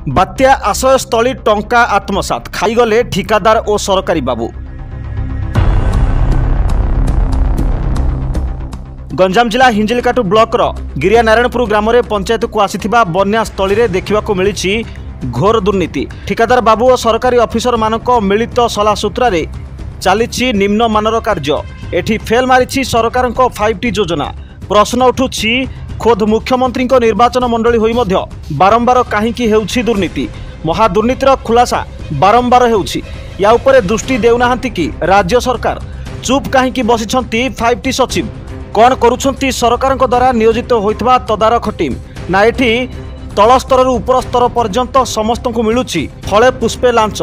बात्या आश्रयस्थली टंका आत्मसात खाईगले ठिकादार और सरकारी बाबू। गंजाम जिला हिंजिलकाटू ब्लॉकर गिरिया नारायणपुर ग्राम में पंचायत को आसीथिबा बन्या स्थली रे देखिबाकू मिलिछि घोर दुर्नीति। ठिकादार बाबू और सरकारी ऑफिसर मानक मिलित सलाह सूत्र रे चलीछि निम्नमानर कार्य। एठी फेल मारिछि सरकार 5T योजना। प्रश्न उठुछि खोद मुख्यमंत्री निर्वाचन मंडली होई मध्य बारंबार काहींकि हेउछि दुर्नीति। महादुर्नीतिर खुलासा बारंबार हेउछि। या उपरे दृष्टि देउनाहांती कि राज्य सरकार चुप काहींकि बसिछंती 5T सचिव। कौन करुछंती सरकार द्वारा नियोजित होइतबा तदारख टीम ना एठी तल स्तर उपर स्तर पर्यंत समस्त को मिलुछि फले पुष्पे लांच।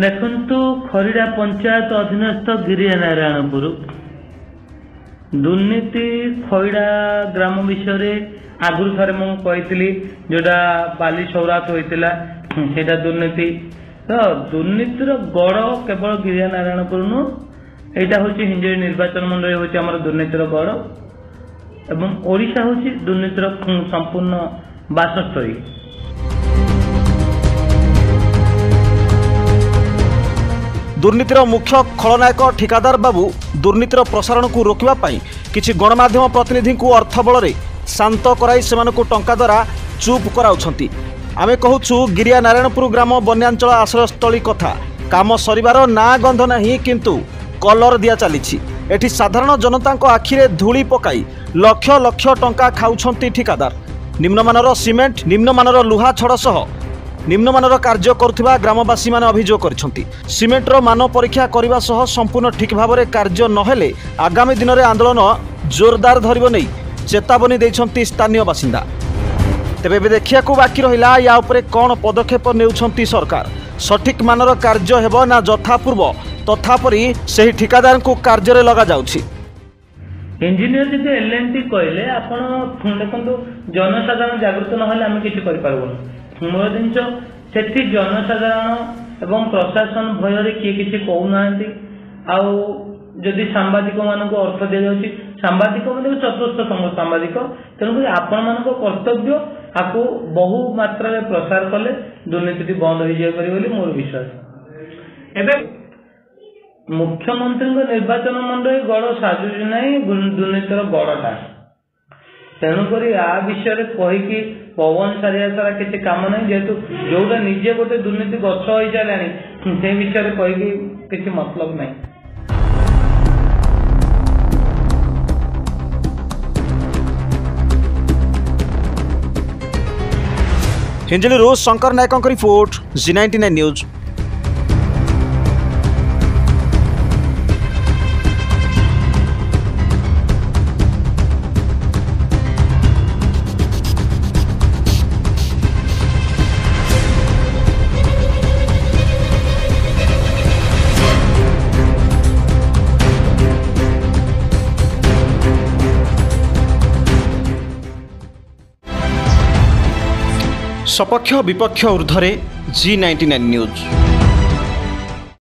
देखु खरीड़ा पंचायत अधीनस्थ गिरिया नारायणपुर दुर्नीति खईड़ा ग्राम विषय आगुरी थे मुझे जोटा बाली सौरात होता है दुर्नीति। तो दुर्नीतिर गड़ केवल गिरिया नारायणपुर नु यहाँ हूँ हिंजरी निर्वाचन मंडल हूँ दुर्नीतिर गड़ एवं ओडिशा हूँ दुर्नीतिर संपूर्ण बासस्थली। दुर्नीतिर मुख्य खलनायक ठिकादार बाबू दुर्नीतिर प्रसारण को रोकवा पाई किछि गणमाध्यम प्रतिनिधि को अर्थ बल शांत कराई सेमानकु टंका द्वारा चुप कराउछंती। आमे कहूछु गिरिया नारायणपुर ग्राम बन्यांचल आश्रयस्थली कथा। काम सरिबार ना गंध नहीं किंतु कलर दिया चलीछि। एठी साधारण जनता आखिरे धूली पकाई लक्ष लक्ष टंका खाउछंती ठिकादार। निम्नमानर सिमेंट निम्नमानर लुहा छड़ सह निम्नमानर कार्य करुथिबा ग्रामवासी माने अभियोग करिसेंती। सिमेंटर मान परीक्षा करने सह संपूर्ण ठीक भाव में कार्य नहेले आगामी दिन में आंदोलन जोरदार धरिब नहीं चेतावनी देइछंती स्थानीय बासिंदा। तेबे देखिया बाकी रहिला या उपरे कौन पदक्षेप नेउछंती सरकार। सठिक मानर कार्य हेबो ना यथापूर्व तथापरि सही ठिकादार को कार्य लगा जाउछि। इंजीनियर जब एलएनटी कहले आपण देखो जनसाधारण जागृत नहेले आम किसी करें मूल जिनस से जनसाधारण एवं प्रशासन भय किए किसी कहूना आदि सांबादिक मान अर्थ दि जाऊँगी सांबादिक मतलब चतुर्थ सांबादिक तेणुक आपण मान कर्तव्य आपको बहु मात्रा प्रसार कले दुर्नीति बंद हो जाए मोर विश्वास। एवं मुख्यमंत्री निर्वाचन मंडल गड़ साजुरी ना दुर्नीतिर गड़टा तेणुक आ विषय कहीकि पवन सारिया सारा किसी कम ना जेहेतु जोटा निजे गोटे दुर्नीति गछ हो सारे से विषय कहीकि किसी मतलब नहीं। हिंजिली शंकर नायक रिपोर्ट G99 न्यूज। सपक्ष विपक्ष ऊर्ध्वे G99 न्यूज।